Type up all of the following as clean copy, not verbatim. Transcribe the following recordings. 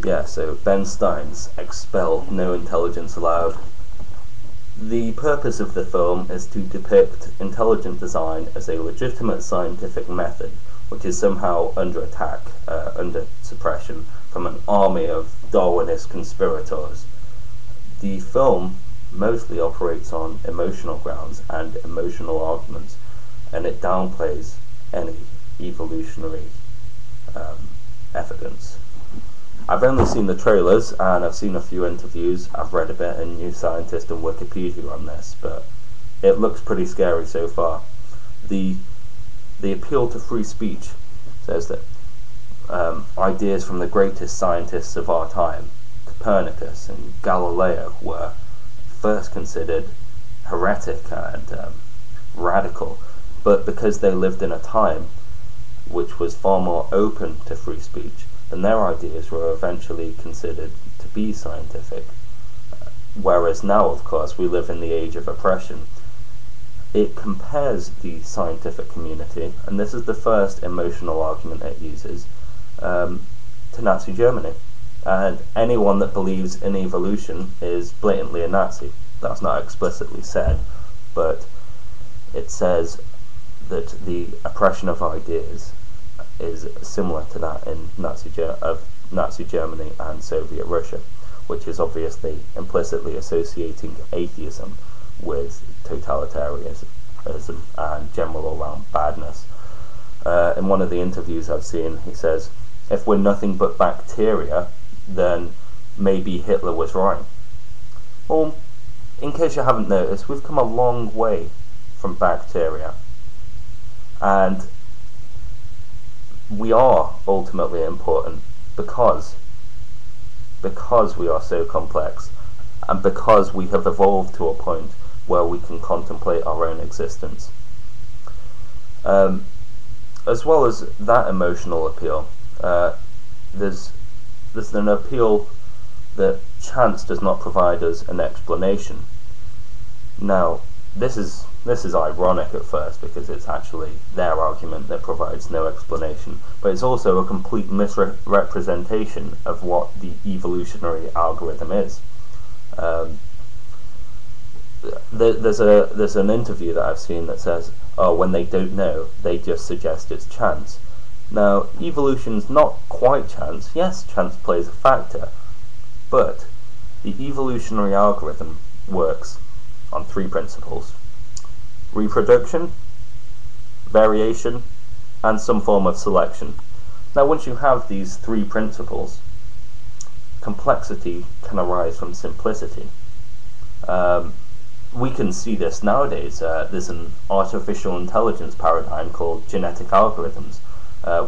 Yeah, so Ben Stein's Expel No Intelligence Allowed. The purpose of the film is to depict intelligent design as a legitimate scientific method, which is somehow under attack, under suppression, from an army of Darwinist conspirators. The film mostly operates on emotional grounds and emotional arguments, and it downplays any evolutionary evidence. I've only seen the trailers and I've seen a few interviews. I've read a bit in New Scientist and Wikipedia on this, but it looks pretty scary so far. The appeal to free speech says that ideas from the greatest scientists of our time, Copernicus and Galileo, were first considered heretic and radical, but because they lived in a time which was far more open to free speech, then their ideas were eventually considered to be scientific. Whereas now, of course, we live in the age of oppression. It compares the scientific community, and this is the first emotional argument it uses, to Nazi Germany. And anyone that believes in evolution is blatantly a Nazi. That's not explicitly said, but it says that the oppression of ideas is similar to that in Nazi Germany and Soviet Russia, which is obviously implicitly associating atheism with totalitarianism and general all-round badness. In one of the interviews I've seen, he says, if we're nothing but bacteria, then maybe Hitler was right. Well, in case you haven't noticed, we've come a long way from bacteria, and we are ultimately important because we are so complex, and because we have evolved to a point where we can contemplate our own existence. As well as that emotional appeal, there's an appeal that chance does not provide us an explanation. Now, this is ironic at first, because it's actually their argument that provides no explanation, but it's also a complete misrepresentation of what the evolutionary algorithm is. There's an interview that I've seen that says, oh, when they don't know, they just suggest it's chance. Now, evolution's not quite chance. Yes, chance plays a factor, but the evolutionary algorithm works on three principles: reproduction, variation, and some form of selection. Now, once you have these three principles, complexity can arise from simplicity. We can see this nowadays. There's an artificial intelligence paradigm called genetic algorithms,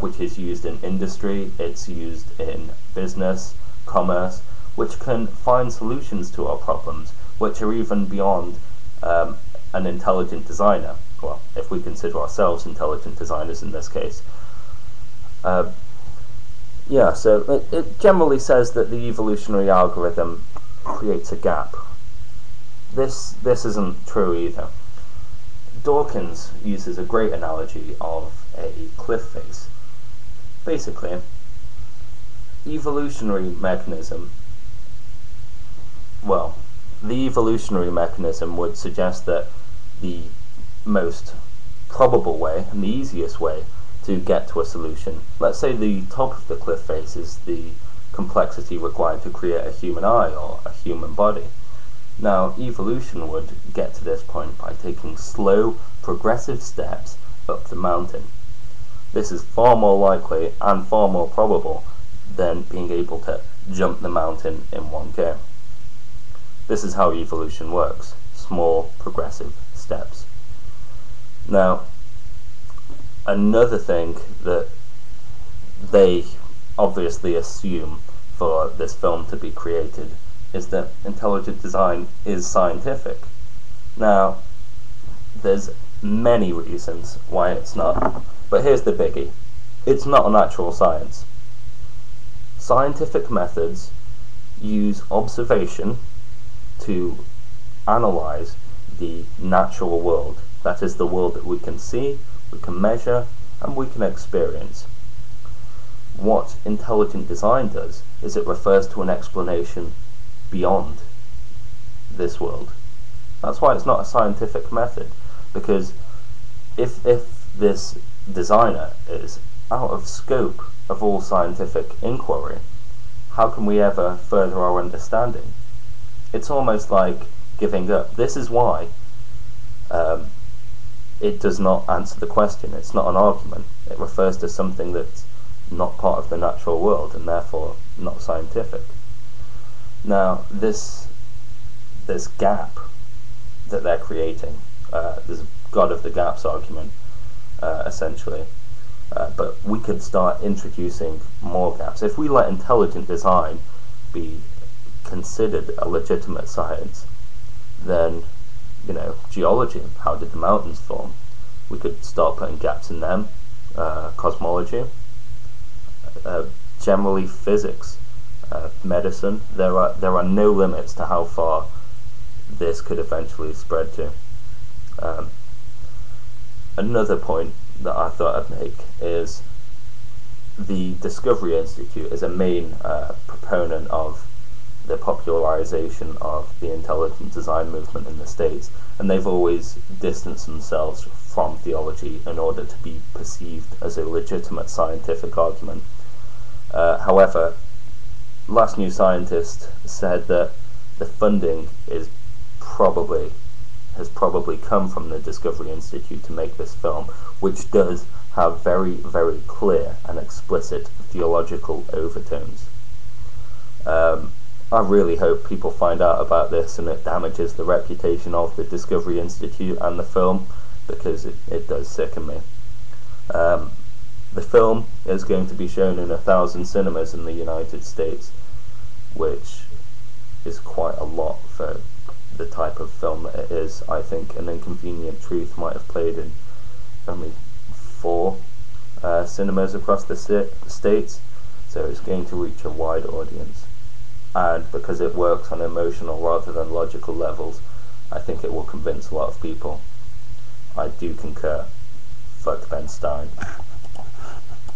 which is used in industry, it's used in business, commerce, which can find solutions to our problems, which are even beyond an intelligent designer. Well, if we consider ourselves intelligent designers in this case. Yeah, so it generally says that the evolutionary algorithm creates a gap. This isn't true either. Dawkins uses a great analogy of a cliff face. Basically, the evolutionary mechanism would suggest that the most probable way and the easiest way to get to a solution, let's say the top of the cliff face is the complexity required to create a human eye or a human body. Now, evolution would get to this point by taking slow, progressive steps up the mountain. This is far more likely and far more probable than being able to jump the mountain in one go. This is how evolution works: small, progressive steps. Now, another thing that they obviously assume for this film to be created is that intelligent design is scientific. Now, there's many reasons why it's not, but here's the biggie: it's not a natural science. Scientific methods use observation to analyze the natural world, that is, the world that we can see, we can measure, and we can experience. what intelligent design does is it refers to an explanation beyond this world. That's why it's not a scientific method, because if this designer is out of scope of all scientific inquiry, how can we ever further our understanding? It's almost like giving up. This is why it does not answer the question. It's not an argument. It refers to something that's not part of the natural world and therefore not scientific. Now, this gap that they're creating, this God of the gaps argument, essentially. But we could start introducing more gaps. If we let intelligent design be considered a legitimate science, then, geology, how did the mountains form? We could start putting gaps in them. Cosmology, generally physics, medicine. There are no limits to how far this could eventually spread to. Another point that I thought I'd make is the Discovery Institute is a main proponent of the popularization of the intelligent design movement in the States, and they've always distanced themselves from theology in order to be perceived as a legitimate scientific argument. However, Last New Scientist said that the funding has probably come from the Discovery Institute to make this film, which does have very, very clear and explicit theological overtones. I really hope people find out about this and it damages the reputation of the Discovery Institute and the film, because it does sicken me. The film is going to be shown in 1,000 cinemas in the United States, which is quite a lot for the type of film that it is. I think An Inconvenient Truth might have played in only 4 cinemas across the states, so it's going to reach a wide audience. And because it works on emotional rather than logical levels, I think it will convince a lot of people. I do concur. Fuck Ben Stein.